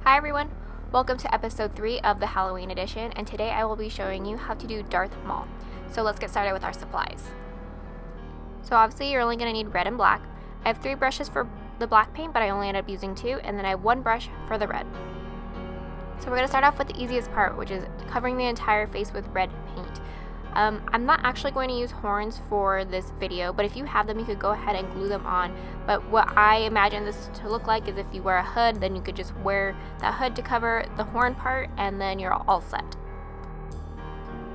Hi everyone, welcome to episode 3 of the Halloween edition, and today I will be showing you how to do Darth Maul. So let's get started with our supplies. So obviously you're only going to need red and black. I have 3 brushes for the black paint, but I only ended up using 2, and then I have 1 brush for the red. So we're going to start off with the easiest part, which is covering the entire face with red paint. I'm not actually going to use horns for this video, but if you have them, you could go ahead and glue them on. But what I imagine this to look like is if you wear a hood, then you could just wear that hood to cover the horn part, and then you're all set.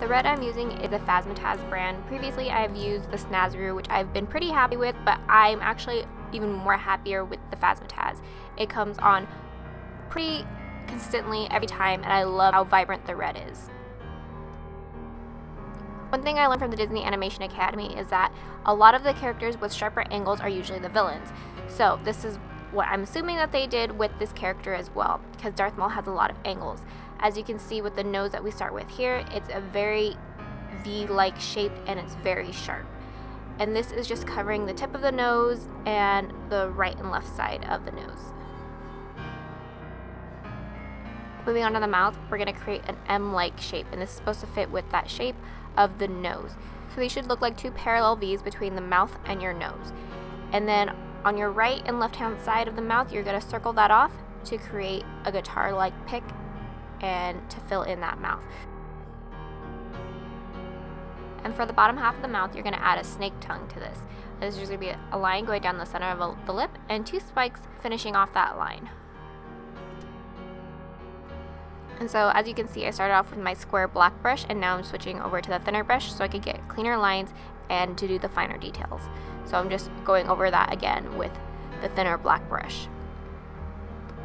The red I'm using is the Phasmataz brand. Previously, I've used the Snazaroo, which I've been pretty happy with, but I'm actually even more happier with the Phasmataz. It comes on pretty consistently every time, and I love how vibrant the red is. One thing I learned from the Disney Animation Academy is that a lot of the characters with sharper angles are usually the villains. So this is what I'm assuming that they did with this character as well, because Darth Maul has a lot of angles. As you can see with the nose that we start with here, it's a very V-like shape and it's very sharp. And this is just covering the tip of the nose and the right and left side of the nose. Moving on to the mouth, we're going to create an M-like shape, and this is supposed to fit with that shape of the nose. So these should look like 2 parallel V's between the mouth and your nose. And then on your right and left hand side of the mouth, you're going to circle that off to create a guitar-like pick and to fill in that mouth. And for the bottom half of the mouth, you're going to add a snake tongue to this. There's just going to be a line going down the center of the lip and 2 spikes finishing off that line. And so as you can see, I started off with my square black brush, and now I'm switching over to the thinner brush so I could get cleaner lines and to do the finer details. So I'm just going over that again with the thinner black brush.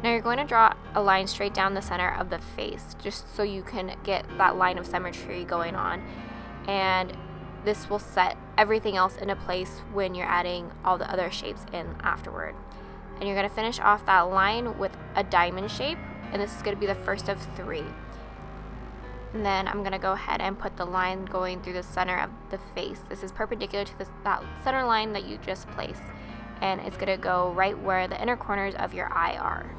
Now you're going to draw a line straight down the center of the face, just so you can get that line of symmetry going on. And this will set everything else into place when you're adding all the other shapes in afterward. And you're going to finish off that line with a diamond shape, and this is going to be the first of 3. And then I'm going to go ahead and put the line going through the center of the face. This is perpendicular to that center line that you just placed, and it's going to go right where the inner corners of your eye are.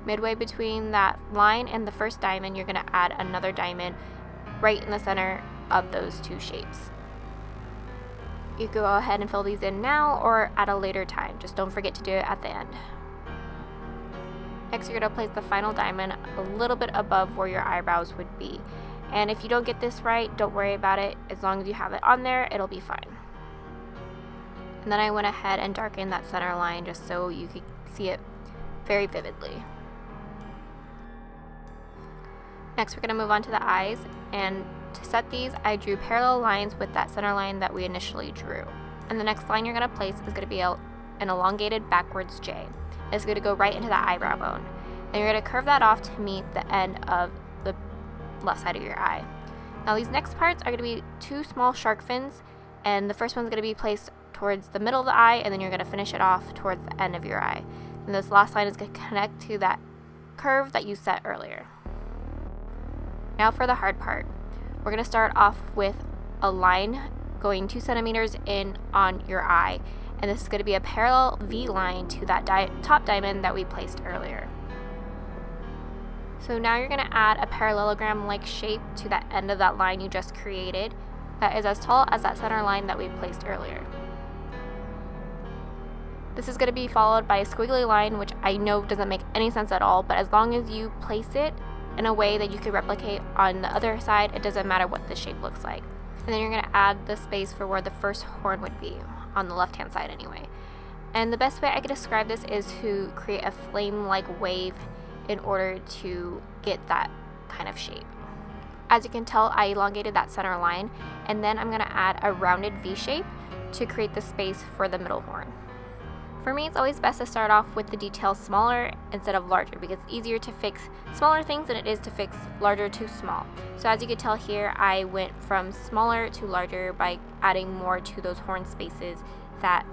Midway between that line and the first diamond, you're going to add another diamond right in the center of those 2 shapes. You can go ahead and fill these in now or at a later time. Just don't forget to do it at the end. Next, you're going to place the final diamond a little bit above where your eyebrows would be. And if you don't get this right, don't worry about it. As long as you have it on there, it'll be fine. And then I went ahead and darkened that center line just so you could see it very vividly. Next, we're going to move on to the eyes. And to set these, I drew parallel lines with that center line that we initially drew. And the next line you're going to place is going to be an elongated backwards J. It's going to go right into the eyebrow bone. And you're going to curve that off to meet the end of the left side of your eye. Now these next parts are going to be 2 small shark fins, and the first one's going to be placed towards the middle of the eye, and then you're going to finish it off towards the end of your eye. And this last line is going to connect to that curve that you set earlier. Now for the hard part. We're going to start off with a line going 2 centimeters in on your eye. And this is going to be a parallel V line to that top diamond that we placed earlier. So now you're going to add a parallelogram-like shape to that end of that line you just created that is as tall as that center line that we placed earlier. This is going to be followed by a squiggly line, which I know doesn't make any sense at all, but as long as you place it in a way that you can replicate on the other side, it doesn't matter what the shape looks like. And then you're going to add the space for where the first horn would be, on the left hand side anyway. And the best way I could describe this is to create a flame-like wave in order to get that kind of shape. As you can tell, I elongated that center line, and then I'm going to add a rounded V shape to create the space for the middle horn. For me, it's always best to start off with the details smaller instead of larger, because it's easier to fix smaller things than it is to fix larger to small. So as you can tell here, I went from smaller to larger by adding more to those horn spaces that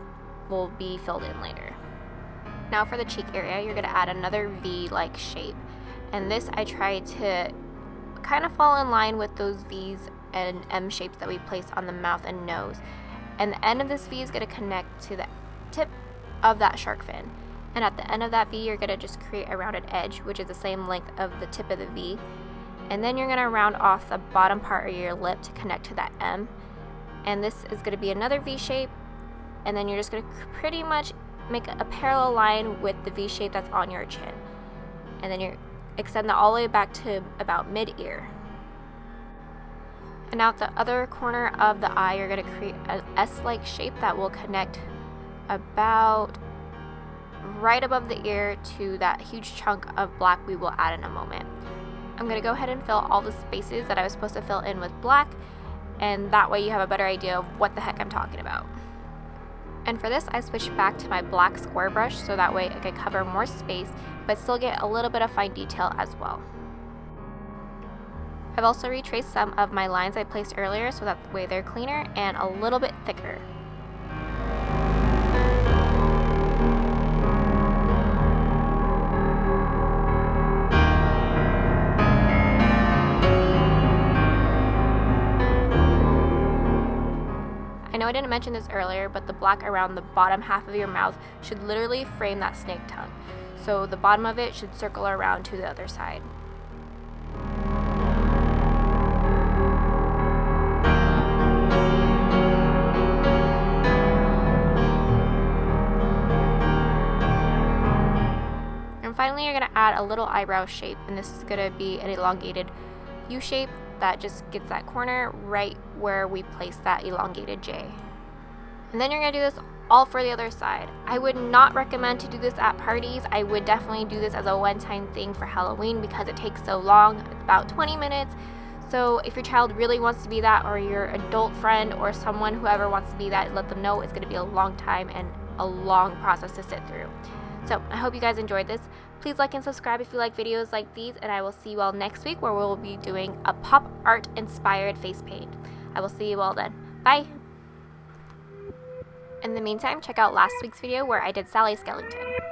will be filled in later. Now for the cheek area, you're going to add another V-like shape. And this I tried to kind of fall in line with those V's and M shapes that we placed on the mouth and nose. And the end of this V is going to connect to the tip of that shark fin. And at the end of that V, you're going to just create a rounded edge, which is the same length of the tip of the V. And then you're going to round off the bottom part of your lip to connect to that M. And this is going to be another V shape. And then you're just going to pretty much make a parallel line with the V shape that's on your chin. And then you extend that all the way back to about mid-ear. And now at the other corner of the eye, you're going to create an S-like shape that will connect about right above the ear to that huge chunk of black we will add in a moment. I'm going to go ahead and fill all the spaces that I was supposed to fill in with black, and that way you have a better idea of what the heck I'm talking about. And for this, I switched back to my black square brush so that way I could cover more space but still get a little bit of fine detail as well. I've also retraced some of my lines I placed earlier so that way they're cleaner and a little bit thicker. I know I didn't mention this earlier, but the black around the bottom half of your mouth should literally frame that snake tongue. So the bottom of it should circle around to the other side. And finally, you're going to add a little eyebrow shape, and this is going to be an elongated U shape that just gets that corner right where we place that elongated J. And then you're going to do this all for the other side. I would not recommend to do this at parties. I would definitely do this as a one-time thing for Halloween because it takes so long. It's about 20 minutes. So if your child really wants to be that, or your adult friend or someone, whoever wants to be that, let them know it's going to be a long time and a long process to sit through. So I hope you guys enjoyed this. Please like and subscribe if you like videos like these, and I will see you all next week where we'll be doing a pop art inspired face paint. I will see you all then. Bye! In the meantime, check out last week's video where I did Sally Skellington.